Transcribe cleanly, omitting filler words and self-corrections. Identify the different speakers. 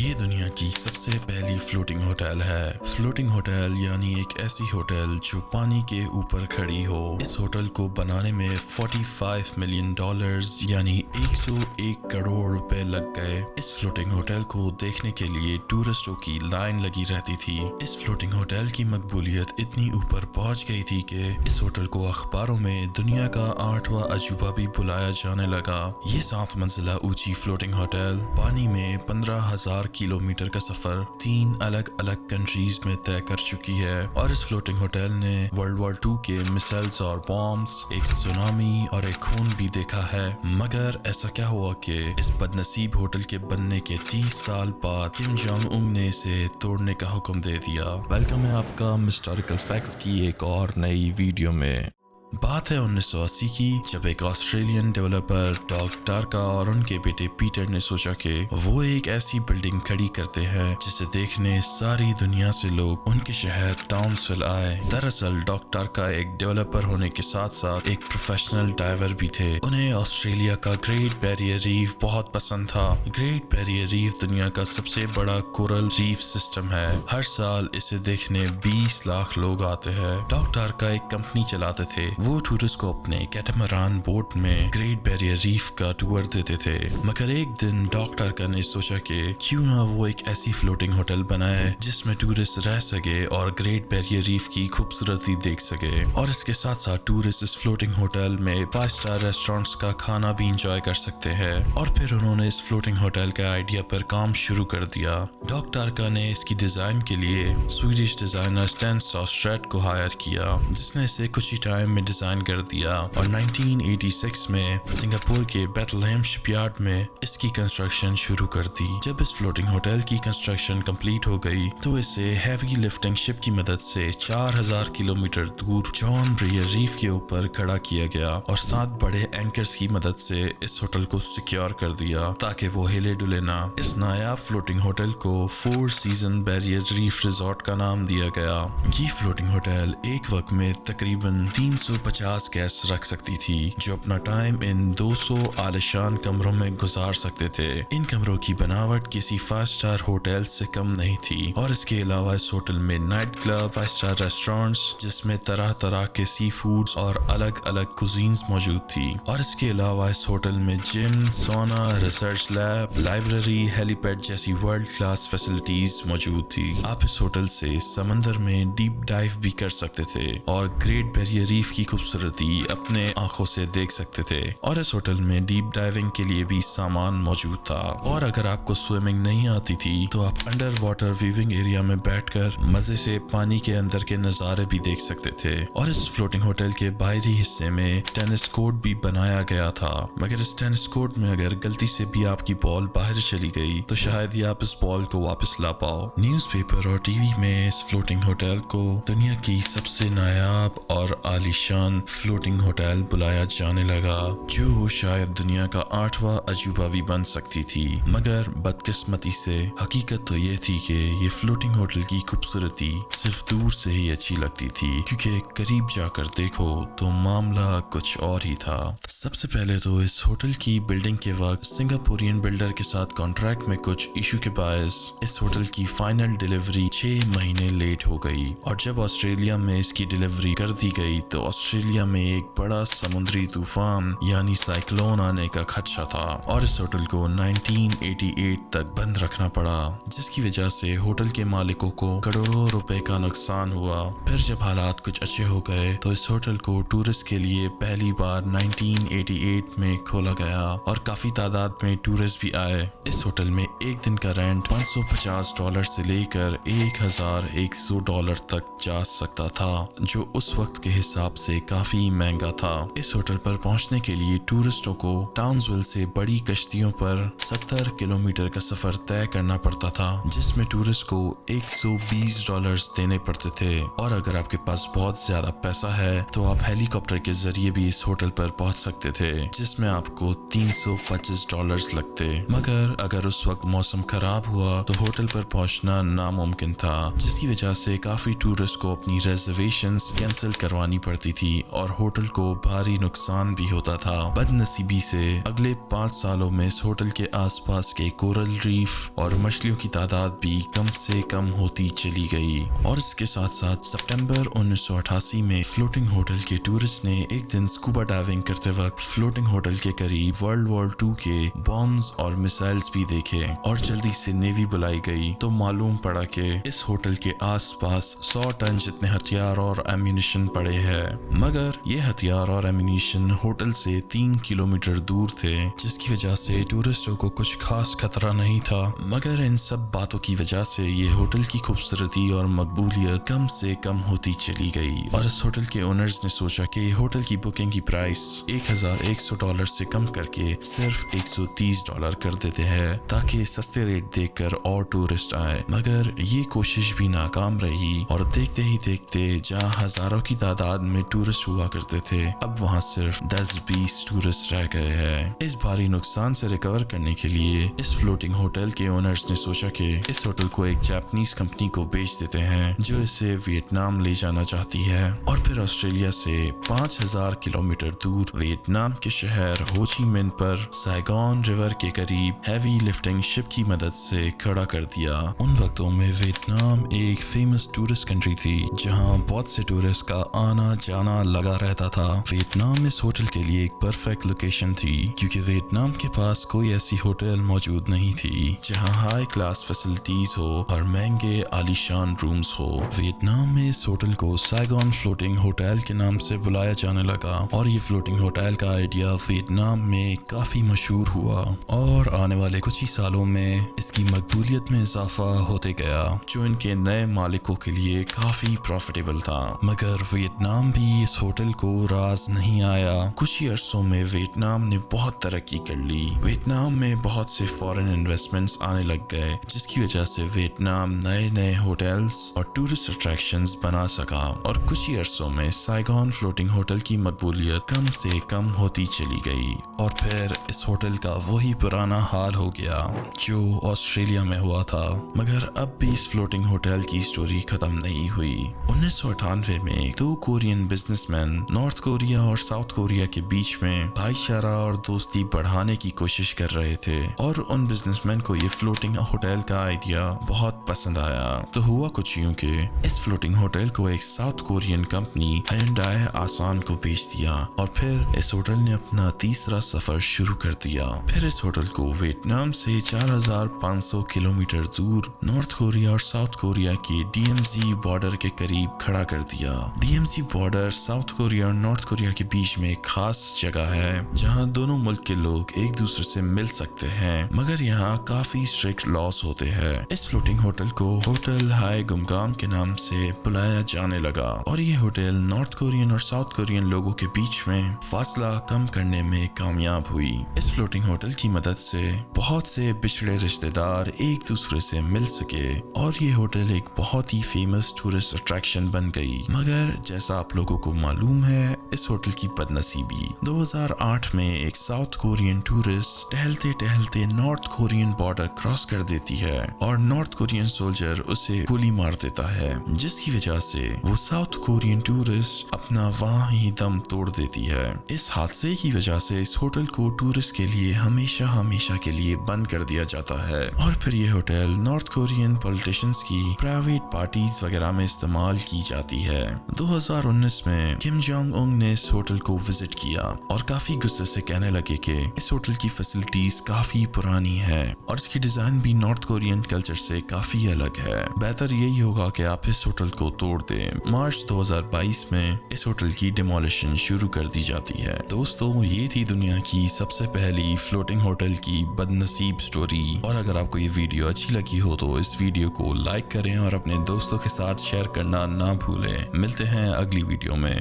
Speaker 1: یہ دنیا کی سب سے پہلی فلوٹنگ ہوٹل ہے۔ فلوٹنگ ہوٹل یعنی ایک ایسی ہوٹل جو پانی کے اوپر کھڑی ہو۔ اس ہوٹل کو بنانے میں $45 ملین یعنی 101 کروڑ روپے لگ گئے۔ اس فلوٹنگ ہوٹل کو دیکھنے کے لیے ٹورسٹوں کی لائن لگی رہتی تھی۔ اس فلوٹنگ ہوٹل کی مقبولیت اتنی اوپر پہنچ گئی تھی کہ اس ہوٹل کو اخباروں میں دنیا کا 8واں عجوبہ بھی بلایا جانے لگا۔ یہ 7 منزلہ اونچی فلوٹنگ ہوٹل پانی میں 15,000 کلومیٹر کا سفر 3 الگ الگ کنٹریز میں طے کر چکی ہے، اور اس فلوٹنگ ہوٹل نے ورلڈ وار 2 کے میسائلز اور بامز، ایک سونامی اور ایک خون بھی دیکھا ہے۔ مگر ایسا کیا ہوا کہ اس بد نصیب ہوٹل کے بننے کے 30 سال بعد کم جونگ ان نے اسے توڑنے کا حکم دے دیا۔ ویلکم ہے آپ کا ہسٹوریکل فیکٹس کی ایک اور نئی ویڈیو میں۔ بات ہے 1980 کی، جب ایک آسٹریلین ڈیولپر ڈاگ ٹارکا اور ان کے بیٹے پیٹر نے سوچا کہ وہ ایک ایسی بلڈنگ کھڑی کرتے ہیں جسے دیکھنے ساری دنیا سے لوگ ان کے شہر ٹاؤنسول آئے۔ دراصل ڈاگ ٹارکا ایک ڈیولپر ہونے کے ساتھ ساتھ ایک پروفیشنل ڈائیور بھی تھے۔ انہیں آسٹریلیا کا گریٹ بیریئر ریف بہت پسند تھا۔ گریٹ بیریئر ریف دنیا کا سب سے بڑا کورل ریف سسٹم ہے۔ ہر سال اسے دیکھنے 20 لاکھ لوگ آتے ہیں۔ ڈاگ ٹارکا ایک کمپنی چلاتے تھے۔ وہ ٹورسٹ کو اپنے کیٹامران بوٹ میں گریٹ بیریئر ریف کا ٹور دیتے تھے۔ مگر ایک دن ڈاگ ٹارکا نے سوچا کہ کیوں نہ وہ ایک ایسی فلوٹنگ ہوٹل بنائے جس میں ٹورسٹ رہ سکے اور گریٹ بیریئر ریف کی خوبصورتی دیکھ سکے، اور اس کے ساتھ ساتھ ٹورسٹ اس فلوٹنگ ہوٹل میں 5 اسٹار ریسٹورنٹس کا کھانا بھی انجوائے کر سکتے ہیں۔ اور پھر انہوں نے اس فلوٹنگ ہوٹل کے آئیڈیا پر کام شروع کر دیا۔ ڈاگ ٹارکا نے اس کی ڈیزائن کے لیے سویڈش ڈیزائنر اسٹین ساسٹریٹ کو ہائر کیا، جس نے اسے کچھ ہی ٹائم میں ڈیزائن کر دیا، اور 1986 میں سنگاپور کے بیتلہیم شپ یارڈ میں اس کی کنسٹرکشن شروع کر دی۔ جب اس فلوٹنگ ہوٹل کی کنسٹرکشن کمپلیٹ ہو گئی تو اسے ہیوی لفٹنگ شپ کی مدد سے 4000 کلومیٹر دور جان بریئر ریف کے اوپر کھڑا کیا گیا، اور 7 بڑے اینکرز کی مدد سے اس ہوٹل کو سیکیور کر دیا تاکہ وہ ہلے ڈلے نہ۔ اس نایاب فلوٹنگ ہوٹل کو 4 سیزن بیریئر ریف ریزورٹ کا نام دیا گیا۔ یہ فلوٹنگ ہوٹل ایک وقت میں تقریباً 350 گیسٹ رکھ سکتی تھی، جو اپنا ٹائم ان 200 عالیشان کمروں میں گزار سکتے تھے۔ ان کمروں کی بناوٹ کسی 5 اسٹار ہوٹل سے کم نہیں تھی، اور اس کے علاوہ اس ہوٹل میں نائٹ کلب، 5 اسٹار ریسٹورنٹس جس میں طرح طرح کے سی فوڈز اور الگ الگ کوزینز موجود تھی، اور اس کے علاوہ اس ہوٹل میں جم، سونا، ریسرچ لیب، لائبریری، ہیلی پیڈ جیسی ورلڈ کلاس فیسلٹیز موجود تھی۔ آپ اس ہوٹل سے سمندر میں ڈیپ ڈائیو بھی کر سکتے تھے اور گریٹ بیریئر ریف کی خوبصورتی اپنے آنکھوں سے دیکھ سکتے تھے، اور اس ہوٹل میں ڈیپ ڈائیونگ کے لیے بھی سامان موجود تھا۔ اور اگر آپ کو سوئمنگ نہیں آتی تھی تو آپ انڈر واٹر ویونگ ایریا میں بیٹھ کر مزے سے پانی کے اندر کے نظارے بھی دیکھ سکتے تھے۔ اور اس فلوٹنگ ہوٹل کے باہری حصے میں ٹینس کورٹ بھی بنایا گیا تھا، مگر اس ٹینس کورٹ میں اگر غلطی سے بھی آپ کی بال باہر چلی گئی تو شاید ہی آپ اس بال کو واپس لا پاؤ۔ نیوز پیپر اور ٹی وی میں اس فلوٹنگ ہوٹل کو دنیا کی سب سے نایاب اور عالیشان فلوٹنگ ہوٹل بلایا جانے لگا، جو شاید دنیا کا 8واں عجوبہ بھی بن سکتی تھی۔ مگر بدقسمتی سے حقیقت تو یہ تھی کہ یہ فلوٹنگ ہوٹل کی خوبصورتی صرف دور سے ہی اچھی لگتی تھی، کیونکہ قریب جا کر دیکھو تو معاملہ کچھ اور ہی تھا۔ سب سے پہلے تو اس ہوٹل کی بلڈنگ کے وقت سنگاپورین بلڈر کے ساتھ کانٹریکٹ میں کچھ ایشو کے باعث اس ہوٹل کی فائنل ڈیلیوری 6 مہینے لیٹ ہو گئی، اور جب آسٹریلیا میں اس کی ڈیلیوری کر دی گئی تو آسٹریلیا میں ایک بڑا سمندری طوفان یعنی سائیکلون آنے کا خدشہ تھا، اور اس ہوٹل کو 1988 تک بند رکھنا پڑا، جس کی وجہ سے ہوٹل کے مالکوں کو کروڑوں روپے کا نقصان ہوا۔ پھر جب حالات کچھ اچھے ہو گئے تو اس ہوٹل کو ٹورسٹ کے لیے پہلی بار 1988 میں کھولا گیا، اور کافی تعداد میں ٹورسٹ بھی آئے۔ اس ہوٹل میں ایک دن کا رینٹ $550 سے لے کر $1100 تک جا سکتا تھا، جو اس وقت کے حساب سے کافی مہنگا تھا۔ اس ہوٹل پر پہنچنے کے لیے ٹورسٹوں کو ٹاؤنسول سے بڑی کشتیوں پر 70 کلومیٹر کا سفر طے کرنا پڑتا تھا، جس میں ٹورسٹ کو $120 دینے پڑتے تھے، اور اگر آپ کے پاس بہت زیادہ پیسہ ہے تو آپ ہیلی کاپٹر کے ذریعے بھی اس ہوٹل پر پہنچ سکتے تھے، جس میں آپ کو $325 لگتے۔ مگر اگر اس وقت मौसम खराब हुआ तो होटल पर पहुंचना नामुमकिन था, जिसकी वजह से काफी टूरिस्ट को अपनी रिजर्वेशंस कैंसिल करवानी पड़ती थी और होटल को भारी नुकसान भी होता था। बदनसीबी से अगले 5 सालों में इस होटल के आसपास के कोरल रीफ और मछलियों की तादाद भी कम से कम होती चली गई। और इसके साथ साथ सितंबर 1988 में फ्लोटिंग होटल के टूरिस्ट ने एक दिन स्कूबा डाइविंग करते वक्त फ्लोटिंग होटल के करीब वर्ल्ड वॉर 2 के बॉम्ब्स और मिसाइल्स भी देखे और जल्दी से नेवी बुलाई गई तो मालूम पड़ा कि इस होटल के आसपास 100 टन जितने हथियार और एम्यूनिशन पड़े हैं, मगर ये हथियार और एम्यूनिशन होटल से 3 किलोमीटर दूर थे, जिसकी वजह से टूरिस्टों को कुछ खास खतरा नहीं था। मगर इन सब बातों की वजह से ये होटल की खूबसूरती और मकबूलियत कम से कम होती चली गई और इस होटल के ओनर्स ने सोचा कि होटल की बुकिंग की प्राइस $1,100 से कम करके सिर्फ $130 कर देते हैं ताकि सस्ते रेट देखकर और टूरिस्ट आए। मगर ये कोशिश भी नाकाम रही और देखते ही देखते जहां हजारों की तादाद में टूरिस्ट हुआ करते थे, अब वहां सिर्फ 10-20 टूरिस्ट रह गए हैं। इस भारी नुकसान से रिकवर करने के लिए इस फ्लोटिंग होटल के ओनर्स ने सोचा कि इस होटल को एक जापानीज कंपनी को बेच देते हैं जो इसे वियतनाम ले जाना चाहती है। और फिर ऑस्ट्रेलिया से 5000 किलोमीटर दूर वियतनाम के शहर हो ची मिन पर साइगोन रिवर के करीब हैवी लिफ्टिंग शिप की मदद से खड़ा कर दिया। उन वक्तों में वियतनाम एक फेमस टूरिस्ट कंट्री थी जहां बहुत से टूरिस्ट का आना जाना लगा रहता था। वियतनाम इस होटल के लिए एक परफेक्ट लोकेशन थी क्योंकि वियतनाम के पास कोई ऐसी होटल मौजूद नहीं थी जहां हाई क्लास फैसिलिटीज हो और महंगे आलीशान रूम्स हो। वियतनाम में इस होटल को साइगोन फ्लोटिंग होटल के नाम से बुलाया जाने लगा और ये फ्लोटिंग होटल का आइडिया वियतनाम में काफी मशहूर हुआ और आने वाले कुछ ही सालों में इसकी मकबूलियत में इजाफा होते गया जो इनके नए मालिकों के लिए काफी प्रॉफिटेबल था। मगर वियतनाम भी इस होटल को राज नहीं आया। कुछ ही अरसों में वियतनाम ने बहुत तरक्की कर ली। वियतनाम में बहुत से फॉरेन इन्वेस्टमेंट्स आने लग गए जिसकी वजह से वियतनाम नए नए होटल्स और टूरिस्ट अट्रैक्शंस बना सका और कुछ ही अरसों में साइगोन फ्लोटिंग होटल की मकबूलियत कम से कम होती चली गई और फिर इस होटल का वही पुराना हाल हो गया जो ऑस्ट्रेलिया में हुआ था। मगर अब भी इस फ्लोटिंग होटल की स्टोरी खत्म नहीं हुई। 1998 में 2 कोरियन बिजनेसमैन नॉर्थ कोरिया और साउथ कोरिया के बीच में भाईचारा और दोस्ती बढ़ाने की कोशिश कर रहे थे और उन बिजनेसमैन को ये फ्लोटिंग होटल का आइडिया बहुत पसंद आया। तो हुआ कुछ यूं कि इस फ्लोटिंग होटल को एक साउथ कोरियन कंपनी हायोंडाई आसान को बेच दिया और फिर इस होटल ने अपना तीसरा सफर शुरू कर दिया। फिर इस होटल को वियतनाम से 4500 किलोमीटर दूर नॉर्थ कोरिया और साउथ कोरिया के DMZ बॉर्डर के करीब खड़ा कर दिया। DMZ बॉर्डर साउथ कोरिया और नॉर्थ कोरिया के बीच में एक खास जगह है जहां दोनों मुल्क के लोग एक दूसरे से मिल सकते हैं, मगर यहाँ काफी स्ट्रिक्ट लॉस होते हैं। इस फ्लोटिंग होटल को होटल हाई गुमगाम के नाम से बुलाया जाने लगा और ये होटल नॉर्थ कोरियन और साउथ कोरियन लोगों के बीच में फासला कम करने में कामयाब हुई। इस फ्लोटिंग होटल की मदद से बहुत से पिछड़े रिश्तेदार एक दूसरे से मिल सके और ये होटल एक बहुत ही फेमस टूरिस्ट अट्रैक्शन बन गई। मगर जैसा आप लोगों को मालूम है, इस होटल की बदनसीबी 2008 में एक साउथ कोरियन टूरिस्ट टहलते टहलते नॉर्थ कोरियन बॉर्डर क्रॉस कर देती है और नॉर्थ कोरियन सोल्जर उसे गोली मार देता है, जिसकी वजह से वो साउथ कोरियन टूरिस्ट अपना वहां ही दम तोड़ देती है। इस हादसे की वजह से इस होटल को टूरिस्ट के लिए हमेशा हमेशा के लिए बंद कर दिया जाता है और फिर ये होटल नॉर्थ कोरियन पॉलिटिशियंस की प्राइवेट पार्टीज वगैरह में इस्तेमाल की जाती है। 2019 में किम जोंग उन ने इस होटल को विजिट किया और काफी गुस्से से कहने लगे कि इस होटल की फैसिलिटीज काफी पुरानी है और इसकी डिजाइन भी नॉर्थ कोरियन कल्चर से काफी अलग है। बेहतर यही होगा कि आप इस होटल को तोड़ दें। मार्च 2022 में इस होटल की डिमोलिशन शुरू कर दी जाती है। दोस्तों, ये थी दुनिया की सबसे पहली फ्लोटिंग होटल की बदनसीब स्टोरी और अगर आपको ये वीडियो अच्छी लगी हो तो इस वीडियो को लाइक करें और अपने दोस्तों के साथ शेयर करना ना भूलें। मिलते हैं अगली वीडियो में।